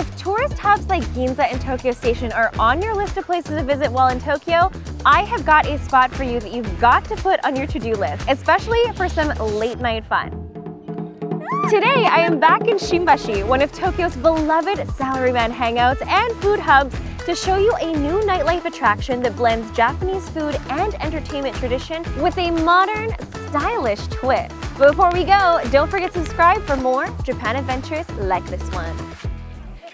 If tourist hubs like Ginza and Tokyo Station are on your list of places to visit while in Tokyo, I have got a spot for you that you've got to put on your to-do list, especially for some late night fun. Today, I am back in Shinbashi, one of Tokyo's beloved salaryman hangouts and food hubs, to show you a new nightlife attraction that blends Japanese food and entertainment tradition with a modern, stylish twist. But before we go, don't forget to subscribe for more Japan adventures like this one.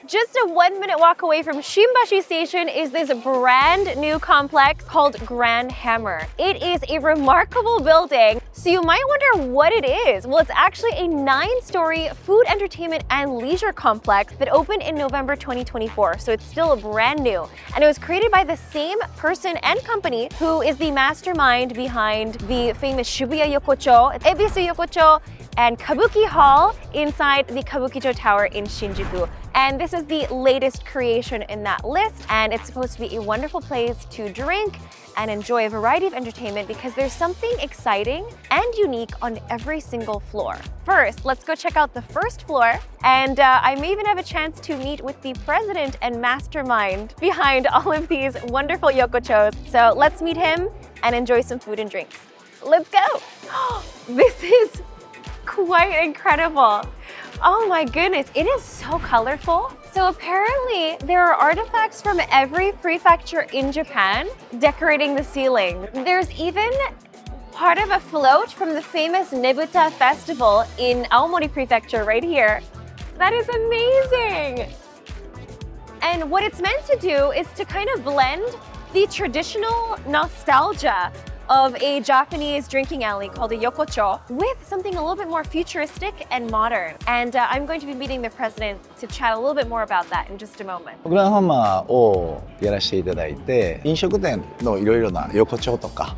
Just a 1-minute walk away from Shinbashi Station is this brand new complex called Grand Hammer. It is a remarkable building, so you might wonder what it is. Well, it's actually a 9-story food, entertainment, and leisure complex that opened in November 2024, so it's still brand new. And it was created by the same person and company who is the mastermind behind the famous Shibuya Yokocho, Ebisu Yokocho, and Kabuki Hall inside the Kabukicho Tower in Shinjuku. And this is the latest creation in that list, and it's supposed to be a wonderful place to drink and enjoy a variety of entertainment because there's something exciting and unique on every single floor. First, let's go check out the first floor, and I may even have a chance to meet with the president and mastermind behind all of these wonderful yokochos. So let's meet him and enjoy some food and drinks. Let's go! This is quite incredible. Oh my goodness, it is so colorful. So apparently there are artifacts from every prefecture in Japan decorating the ceiling. There's even part of a float from the famous Nebuta festival in Aomori prefecture right here. That is amazing. And what it's meant to do is to kind of blend the traditional nostalgia of a Japanese drinking alley called a yokocho with something a little bit more futuristic and modern. And I'm going to be meeting the president to chat a little bit more about that in just a moment. グランハンマーをやらせていただいて、飲食店のいろいろな横丁とか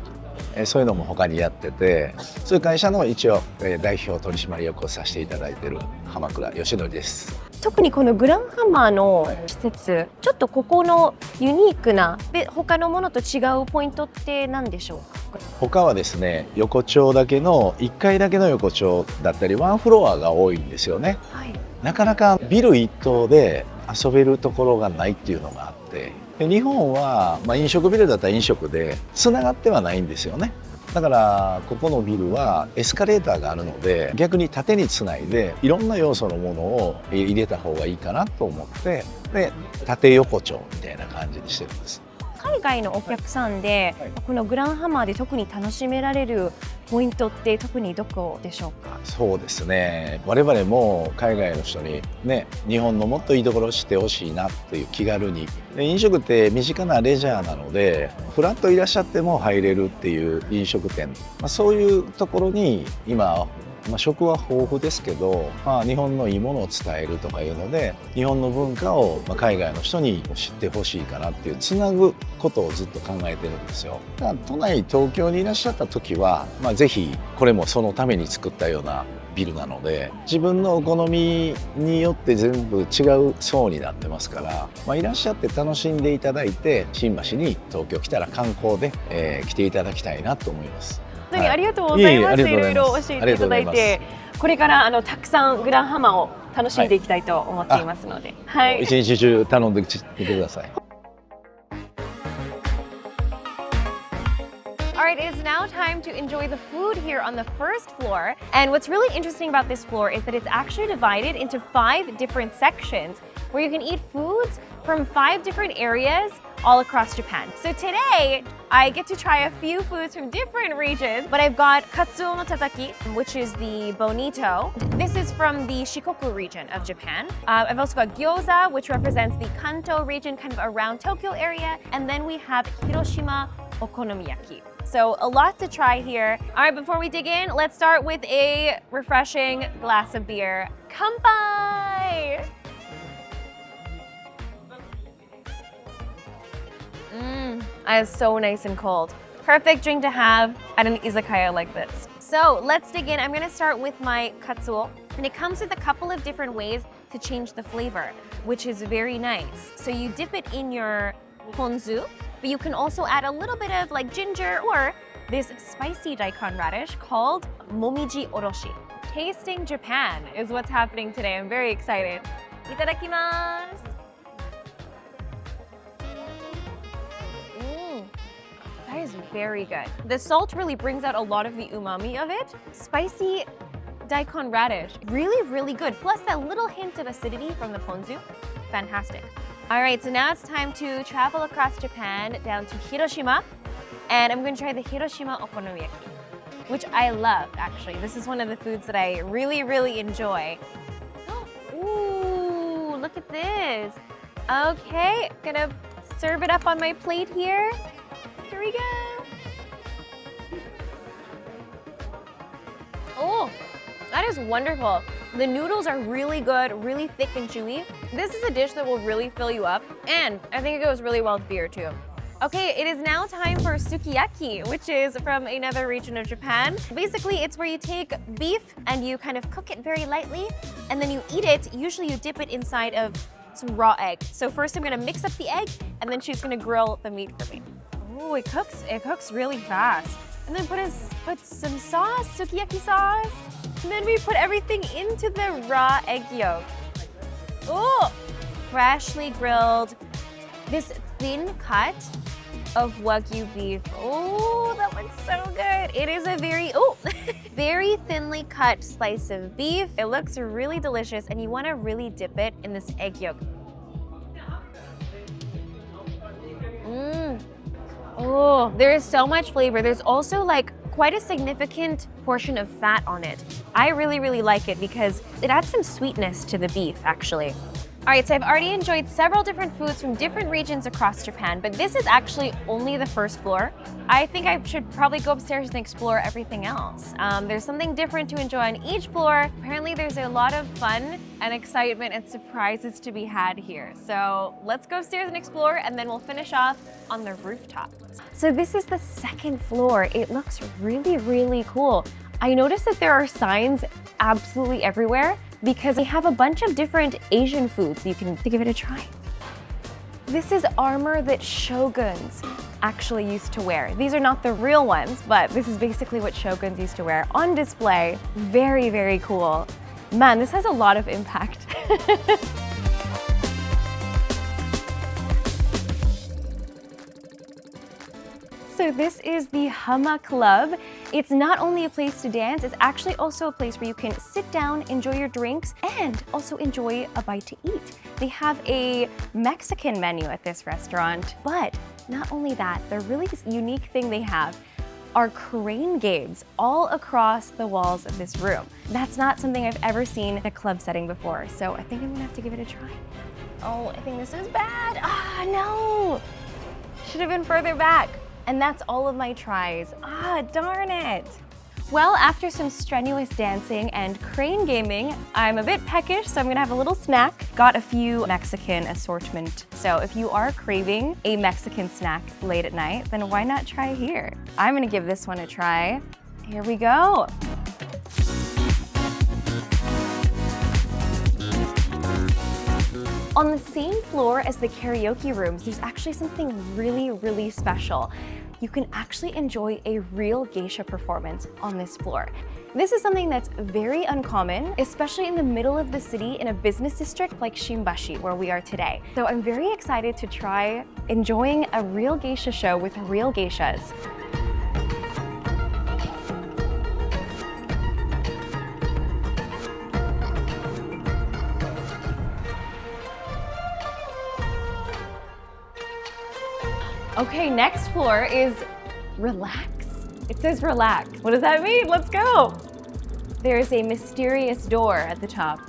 そういうのも他にやってて、そういう会社の一応代表取締役をさせていただいている浜倉義則です。特にこのグランハンマーの施設、ちょっとここのユニークなで他のものと違うポイントって何でしょうか？他はですね、横丁だけの1階だけの横丁だったりワンフロアが多いんですよね。はい、なかなかビル一棟で遊べるところがないっていうのがあって、で日本は、飲食ビルだったら飲食でつながってはないんですよね。だからここのビルはエスカレーターがあるので逆に縦につないでいろんな要素のものを入れた方がいいかなと思ってで縦横丁みたいな感じにしてるんです。海外のお客さんでこのグランハマーで特に楽しめられるポイントって特にどこでしょうか？そうですね、我々も海外の人にね、日本のもっといいところを知ってほしいなっていう気軽に、飲食って身近なレジャーなのでフラッといらっしゃっても入れるっていう飲食店、そういうところに今食は豊富ですけど、日本のいいものを伝えるとかいうので日本の文化を海外の人に知ってほしいかなっていうつなぐことをずっと考えてるんですよ。だから都内東京にいらっしゃった時は、ぜひこれもそのために作ったようなビルなので自分のお好みによって全部違う層になってますから、いらっしゃって楽しんでいただいて新橋に東京来たら観光で、来ていただきたいなと思います。本当にありがとうございます。いろいろ教えていただいて、これからたくさんグランハマーを楽しんでいきたいと思っていますので、はい。一日中頼んできてください。All right, it is now time to enjoy the food here on the first floor. And what's really interesting about this floor is that it's actually divided into 5 different sections where you can eat foods from 5 different areas all across Japan. So today, I get to try a few foods from different regions, but I've got katsuo no tataki, which is the bonito. This is from the Shikoku region of Japan. I've also got gyoza, which represents the Kanto region, kind of around Tokyo area. And then we have Hiroshima Okonomiyaki. So a lot to try here. All right, before we dig in, let's start with a refreshing glass of beer. Kanpai! That is so nice and cold. Perfect drink to have at an izakaya like this. So let's dig in. I'm gonna start with my katsuo. And it comes with a couple of different ways to change the flavor, which is very nice. So you dip it in your ponzu, but you can also add a little bit of like ginger or this spicy daikon radish called momiji oroshi. Tasting Japan is what's happening today. I'm very excited. Itadakimasu. That is very good. The salt really brings out a lot of the umami of it. Spicy daikon radish, really, really good. Plus that little hint of acidity from the ponzu, fantastic. All right, so now it's time to travel across Japan down to Hiroshima, and I'm gonna try the Hiroshima Okonomiyaki, which I love, actually. This is one of the foods that I really, really enjoy. Ooh, look at this. Okay, gonna serve it up on my plate here. Here we go. Oh, that is wonderful. The noodles are really good, really thick and chewy. This is a dish that will really fill you up, and I think it goes really well with beer too. Okay, it is now time for sukiyaki, which is from another region of Japan. Basically, it's where you take beef and you kind of cook it very lightly, and then you eat it. Usually you dip it inside of some raw egg. So first I'm gonna mix up the egg, and then she's gonna grill the meat for me. Oh, it cooks really fast. And then put some sauce, sukiyaki sauce. And then we put everything into the raw egg yolk. Oh, freshly grilled. This thin cut of Wagyu beef. Oh, that looks so good. It is a very thinly cut slice of beef. It looks really delicious, and you wanna really dip it in this egg yolk. Oh, there is so much flavor. There's also like quite a significant portion of fat on it. I really, really like it because it adds some sweetness to the beef, actually. All right, so I've already enjoyed several different foods from different regions across Japan, but this is actually only the first floor. I think I should probably go upstairs and explore everything else. There's something different to enjoy on each floor. Apparently there's a lot of fun and excitement and surprises to be had here. So let's go upstairs and explore, and then we'll finish off on the rooftop. So this is the second floor. It looks really, really cool. I noticed that there are signs absolutely everywhere because they have a bunch of different Asian foods you can give it a try. This is armor that shoguns actually used to wear. These are not the real ones, but this is basically what shoguns used to wear on display. Very, very cool. Man, this has a lot of impact. So this is the Hama Club. It's not only a place to dance, it's actually also a place where you can sit down, enjoy your drinks, and also enjoy a bite to eat. They have a Mexican menu at this restaurant, but not only that, the really unique thing they have are crane games all across the walls of this room. That's not something I've ever seen in a club setting before, so I think I'm gonna have to give it a try. Oh, I think this is bad. Ah, no! Should have been further back. And that's all of my tries. Ah, darn it. Well, after some strenuous dancing and crane gaming, I'm a bit peckish, so I'm gonna have a little snack. Got a few Mexican assortment. So if you are craving a Mexican snack late at night, then why not try here? I'm gonna give this one a try. Here we go. On the same floor as the karaoke rooms, there's actually something really, really special. You can actually enjoy a real geisha performance on this floor. This is something that's very uncommon, especially in the middle of the city in a business district like Shinbashi, where we are today. So I'm very excited to try enjoying a real geisha show with real geishas. Okay, next floor is relax. It says relax. What does that mean? Let's go. There's a mysterious door at the top.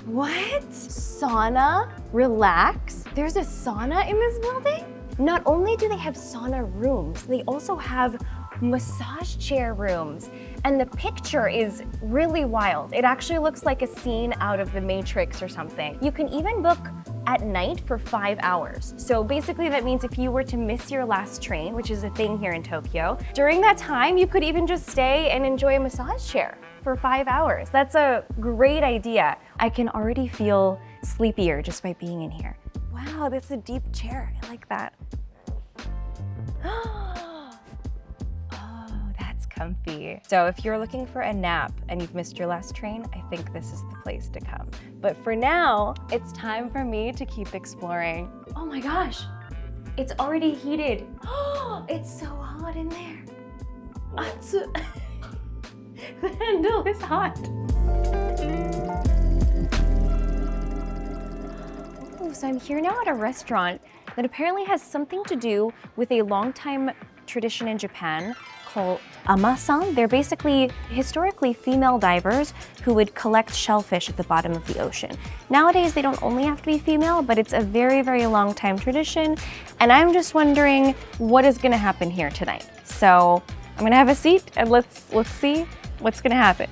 What? Sauna? Relax? There's a sauna in this building? Not only do they have sauna rooms, they also have massage chair rooms. And the picture is really wild. It actually looks like a scene out of The Matrix or something. You can even book at night for 5 hours. So basically that means if you were to miss your last train, which is a thing here in Tokyo, during that time you could even just stay and enjoy a massage chair for 5 hours. That's a great idea. I can already feel sleepier just by being in here. Wow, that's a deep chair. I like that. Oh, that's comfy. So if you're looking for a nap and you've missed your last train, I think this is the place to come. But for now, it's time for me to keep exploring. Oh my gosh, it's already heated. Oh, it's so hot in there. Atsu. The handle is hot. Oh, so I'm here now at a restaurant that apparently has something to do with a long-time tradition in Japan called amasan. They're basically historically female divers who would collect shellfish at the bottom of the ocean. Nowadays, they don't only have to be female, but it's a very, very long time tradition. And I'm just wondering what is gonna happen here tonight. So I'm gonna have a seat and let's see what's gonna happen.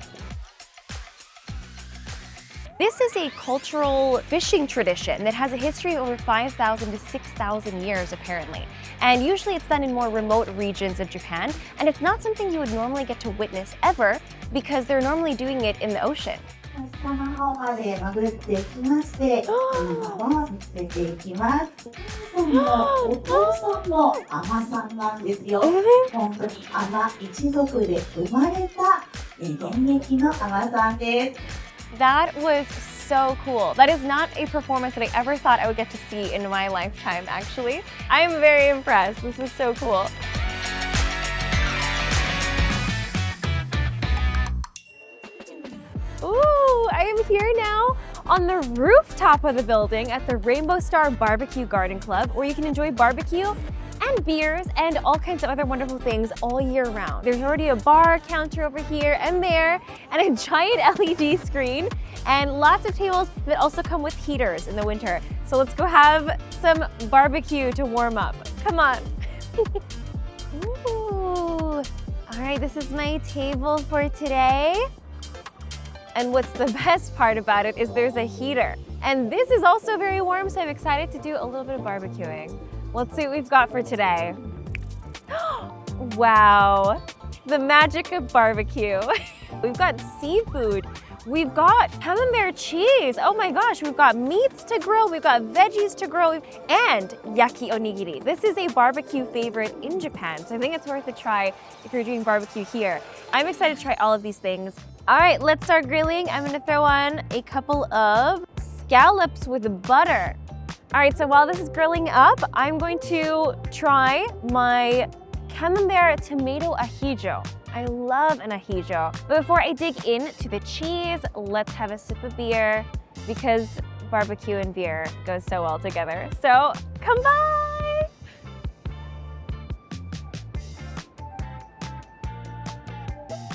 This is a cultural fishing tradition that has a history of over 5,000 to 6,000 years, apparently. And usually it's done in more remote regions of Japan, and it's not something you would normally get to witness ever because they're normally doing it in the ocean. That was so cool. That is not a performance that I ever thought I would get to see in my lifetime, actually. I'm very impressed. This was so cool. Ooh, I am here now on the rooftop of the building at the Rainbow Star Barbecue Garden Club, where you can enjoy barbecue and beers and all kinds of other wonderful things all year round. There's already a bar counter over here and there, and a giant LED screen, and lots of tables that also come with heaters in the winter. So let's go have some barbecue to warm up. Come on. Ooh. All right, this is my table for today. And what's the best part about it is there's a heater. And this is also very warm, so I'm excited to do a little bit of barbecuing. Let's see what we've got for today. Wow, the magic of barbecue. We've got seafood. We've got camembert cheese. Oh my gosh, we've got meats to grill. We've got veggies to grill, and Yaki-Onigiri. This is a barbecue favorite in Japan, so I think it's worth a try if you're doing barbecue here. I'm excited to try all of these things. All right, let's start grilling. I'm gonna throw on a couple of scallops with butter. All right, so while this is grilling up, I'm going to try my camembert tomato ahijo. I love an ahijo. But before I dig into the cheese, let's have a sip of beer because barbecue and beer goes so well together. So come by.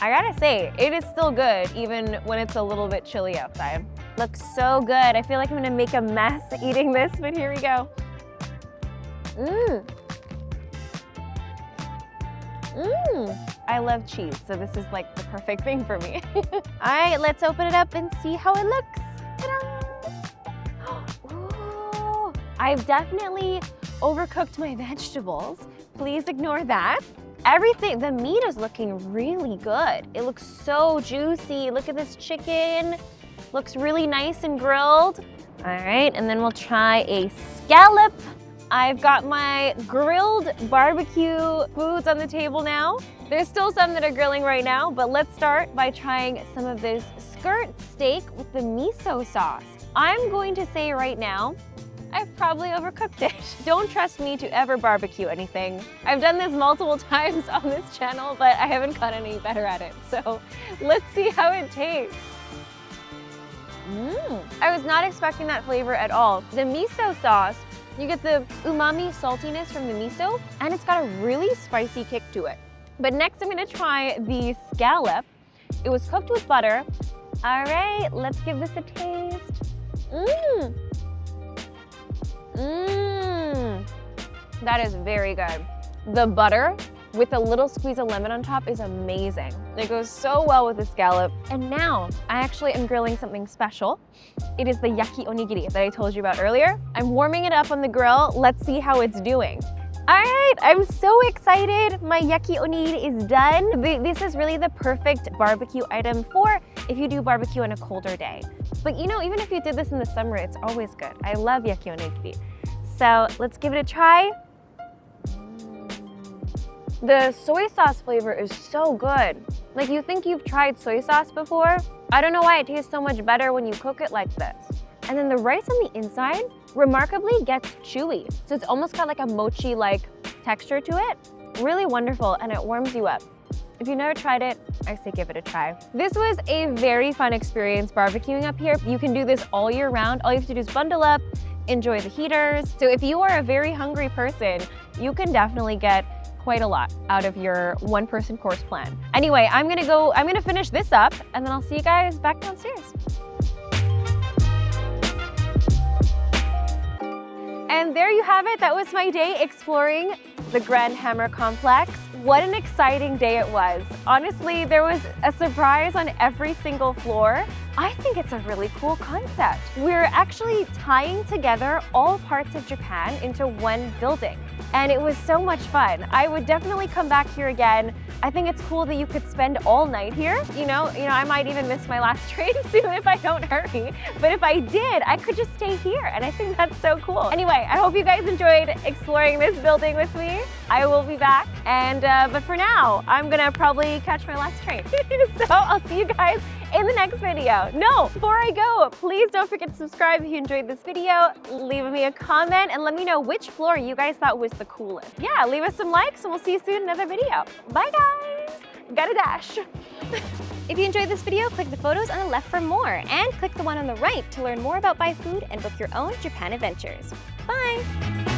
I gotta say, it is still good even when it's a little bit chilly outside. Looks so good. I feel like I'm gonna make a mess eating this, but here we go. I love cheese, so this is like the perfect thing for me. All right, let's open it up and see how it looks. Ta-da! Ooh, I've definitely overcooked my vegetables. Please ignore that. Everything, the meat is looking really good. It looks so juicy. Look at this chicken. Looks really nice and grilled. All right, and then we'll try a scallop. I've got my grilled barbecue foods on the table now. There's still some that are grilling right now, but let's start by trying some of this skirt steak with the miso sauce. I'm going to say right now, I've probably overcooked it. Don't trust me to ever barbecue anything. I've done this multiple times on this channel, but I haven't gotten any better at it. So let's see how it tastes. I was not expecting that flavor at all. The miso sauce, you get the umami saltiness from the miso, and it's got a really spicy kick to it. But next I'm gonna try the scallop. It was cooked with butter. All right, let's give this a taste. That is very good. The butter with a little squeeze of lemon on top is amazing. It goes so well with the scallop. And now I actually am grilling something special. It is the Yaki-Onigiri that I told you about earlier. I'm warming it up on the grill. Let's see how it's doing. All right, I'm so excited. My Yaki-Onigiri is done. This is really the perfect barbecue item for if you do barbecue on a colder day. But you know, even if you did this in the summer, it's always good. I love Yaki-Onigiri. So let's give it a try. The soy sauce flavor is so good. Like, you think you've tried soy sauce before? I don't know why it tastes so much better when you cook it like this. And then the rice on the inside remarkably gets chewy. So it's almost got like a mochi-like texture to it. Really wonderful, and it warms you up. If you've never tried it, I say give it a try. This was a very fun experience barbecuing up here. You can do this all year round. All you have to do is bundle up, enjoy the heaters. So if you are a very hungry person, you can definitely get quite a lot out of your one-person course plan. Anyway, I'm gonna finish this up, and then I'll see you guys back downstairs. And there you have it. That was my day exploring the Grand Hammer Complex. What an exciting day it was. Honestly, there was a surprise on every single floor. I think it's a really cool concept. We're actually tying together all parts of Japan into one building. And it was so much fun. I would definitely come back here again. I think it's cool that you could spend all night here. You know, I might even miss my last train soon if I don't hurry. But if I did, I could just stay here. And I think that's so cool. Anyway, I hope you guys enjoyed exploring this building with me. I will be back. And but for now, I'm gonna probably catch my last train. So I'll see you guys in the next video. No, before I go, please don't forget to subscribe if you enjoyed this video. Leave me a comment and let me know which floor you guys thought was the coolest. Yeah, leave us some likes and we'll see you soon in another video. Bye guys, gotta dash. If you enjoyed this video, click the photos on the left for more and click the one on the right to learn more about byFood and book your own Japan adventures. Bye.